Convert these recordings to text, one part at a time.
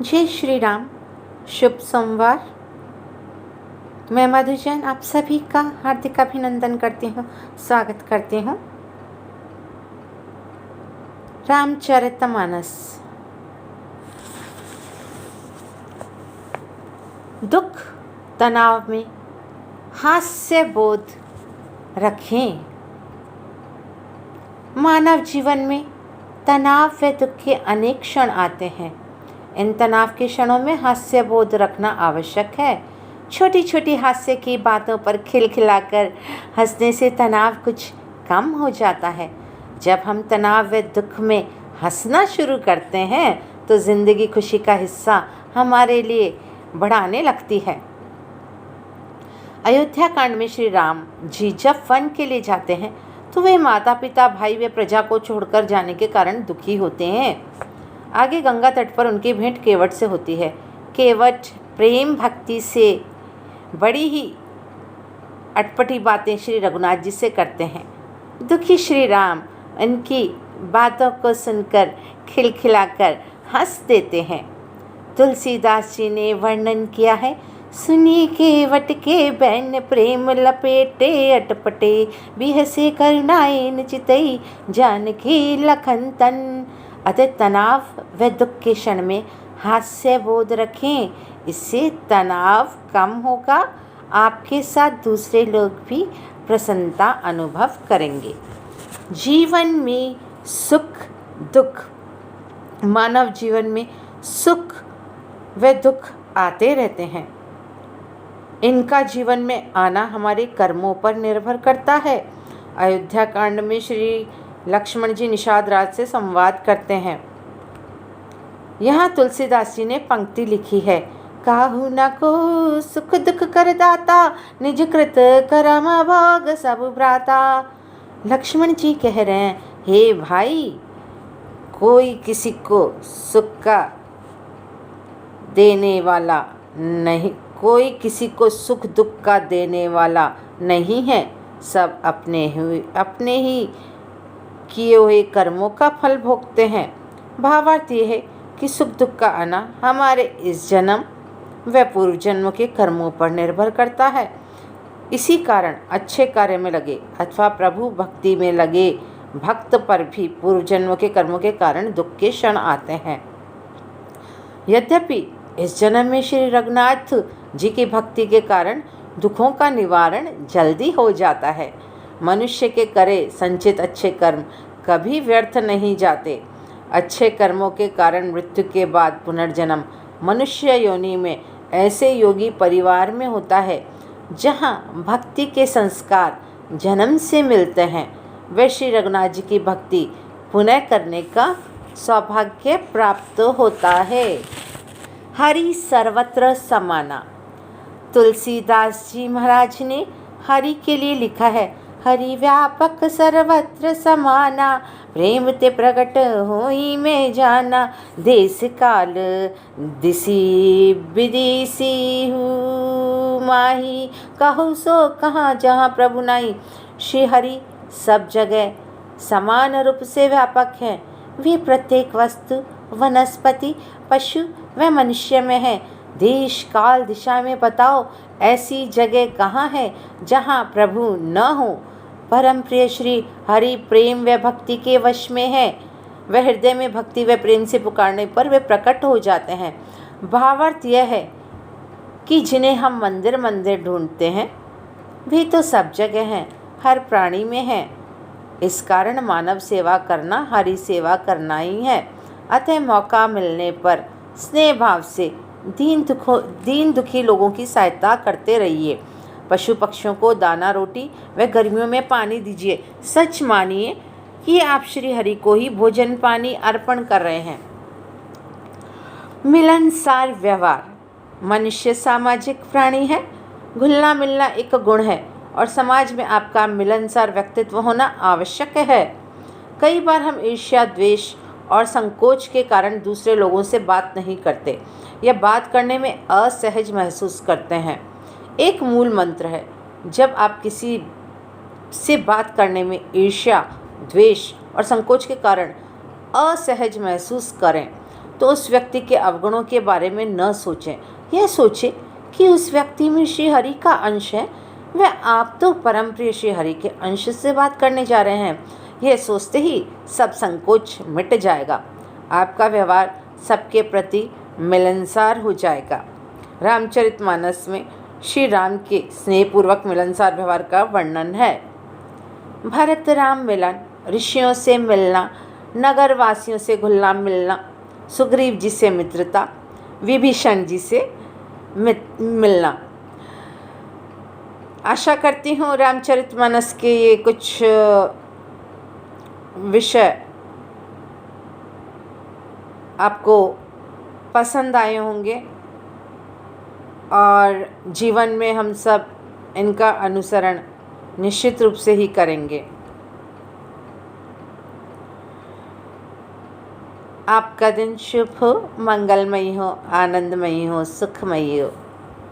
जय श्री राम। शुभ सोमवार। मैं मधुजन आप सभी का हार्दिक अभिनंदन करती हूँ, स्वागत करती हूँ। रामचरितमानस। दुख तनाव में हास्य बोध रखें। मानव जीवन में तनाव व दुख के अनेक क्षण आते हैं। इन तनाव के क्षणों में हास्य बोध रखना आवश्यक है। छोटी छोटी हास्य की बातों पर खिलखिलाकर हंसने से तनाव कुछ कम हो जाता है। जब हम तनाव व दुख में हंसना शुरू करते हैं तो ज़िंदगी खुशी का हिस्सा हमारे लिए बढ़ाने लगती है। अयोध्या कांड में श्री राम जी जब वन के लिए जाते हैं तो वे माता पिता भाई व प्रजा को छोड़कर जाने के कारण दुखी होते हैं। आगे गंगा तट पर उनकी भेंट केवट से होती है। केवट प्रेम भक्ति से बड़ी ही अटपटी बातें श्री रघुनाथ जी से करते हैं। दुखी श्री राम उनकी बातों को सुनकर खिलखिलाकर हंस देते हैं। तुलसीदास जी ने वर्णन किया है, सुनिए केवट के बैन प्रेम लपेटे अटपटे बिहसे करुणाएन चितई जानकी लखन तन। अतः तनाव व दुख के क्षण में हास्य बोध रखें, इससे तनाव कम होगा। आपके साथ दूसरे लोग भी प्रसन्नता अनुभव करेंगे। जीवन में सुख दुख, मानव जीवन में सुख व दुख आते रहते हैं। इनका जीवन में आना हमारे कर्मों पर निर्भर करता है। अयोध्या कांड में श्री लक्ष्मण जी निषाद राज से संवाद करते हैं। यहाँ तुलसीदास जी ने पंक्ति लिखी है, काहू न को सुख दुख कर दाता निज कृत करम भोग सब भ्राता। लक्ष्मण जी कह रहे हैं, हे भाई, कोई किसी को सुख का देने वाला नहीं, कोई किसी को सुख दुख का देने वाला नहीं है। सब अपने ही किए हुए कर्मों का फल भोगते हैं। भावार्थ ये है कि सुख दुख का आना हमारे इस जन्म व पूर्व जन्मों के कर्मों पर निर्भर करता है। इसी कारण अच्छे कार्य में लगे अथवा प्रभु भक्ति में लगे भक्त पर भी पूर्व जन्मों के कर्मों के कारण दुख के क्षण आते हैं। यद्यपि इस जन्म में श्री रघुनाथ जी की भक्ति के कारण दुखों का निवारण जल्दी हो जाता है। मनुष्य के करे संचित अच्छे कर्म कभी व्यर्थ नहीं जाते। अच्छे कर्मों के कारण मृत्यु के बाद पुनर्जन्म मनुष्य योनि में ऐसे योगी परिवार में होता है जहाँ भक्ति के संस्कार जन्म से मिलते हैं। वे श्री रघुनाथ जी की भक्ति पुनः करने का सौभाग्य प्राप्त होता है। हरि सर्वत्र समाना। तुलसीदास जी महाराज ने हरि के लिए लिखा है, हरि व्यापक सर्वत्र समाना प्रेम ते प्रकट होई में जाना देश काल दिसी विदिसी हूँ माही कहूँ सो कहाँ जहाँ प्रभु नाई। श्री हरि सब जगह समान रूप से व्यापक हैं। वे प्रत्येक वस्तु वनस्पति पशु व मनुष्य में है। देश काल दिशा में बताओ ऐसी जगह कहाँ है जहाँ प्रभु न हो। परम प्रिय श्री हरि प्रेम व भक्ति के वश में है। वह हृदय में भक्ति व प्रेम से पुकारने पर वे प्रकट हो जाते हैं। भावार्थ यह है कि जिन्हें हम मंदिर मंदिर ढूंढते हैं भी तो सब जगह हैं, हर प्राणी में है। इस कारण मानव सेवा करना हरि सेवा करना ही है। अतः मौका मिलने पर स्नेह भाव से दीन दुखी लोगों की सहायता करते रहिए। पशु पक्षियों को दाना रोटी व गर्मियों में पानी दीजिए। सच मानिए कि आप श्री हरि को ही भोजन पानी अर्पण कर रहे हैं। मिलनसार व्यवहार। मनुष्य सामाजिक प्राणी है। घुलना मिलना एक गुण है और समाज में आपका मिलनसार व्यक्तित्व होना आवश्यक है। कई बार हम ईर्ष्या द्वेष और संकोच के कारण दूसरे लोगों से बात नहीं करते या बात करने में असहज महसूस करते हैं। एक मूल मंत्र है, जब आप किसी से बात करने में ईर्ष्या द्वेष और संकोच के कारण असहज महसूस करें तो उस व्यक्ति के अवगुणों के बारे में न सोचें। यह सोचें कि उस व्यक्ति में श्री हरि का अंश है, वह आप तो परम प्रिय श्री हरि के अंश से बात करने जा रहे हैं। यह सोचते ही सब संकोच मिट जाएगा। आपका व्यवहार सबके प्रति मिलनसार हो जाएगा। रामचरितमानस में श्री राम के स्नेहपूर्वक मिलनसार व्यवहार का वर्णन है। भरत राम मिलन, ऋषियों से मिलना, नगर वासियों से घुलना मिलना, सुग्रीव जी से मित्रता, विभीषण जी से मिलना। आशा करती हूँ रामचरितमानस के ये कुछ विषय आपको पसंद आए होंगे और जीवन में हम सब इनका अनुसरण निश्चित रूप से ही करेंगे। आपका दिन शुभ हो, मंगलमयी हो, आनंदमयी हो, सुखमयी हो।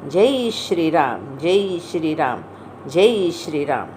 जय श्री राम, जय श्री राम, जय श्री राम।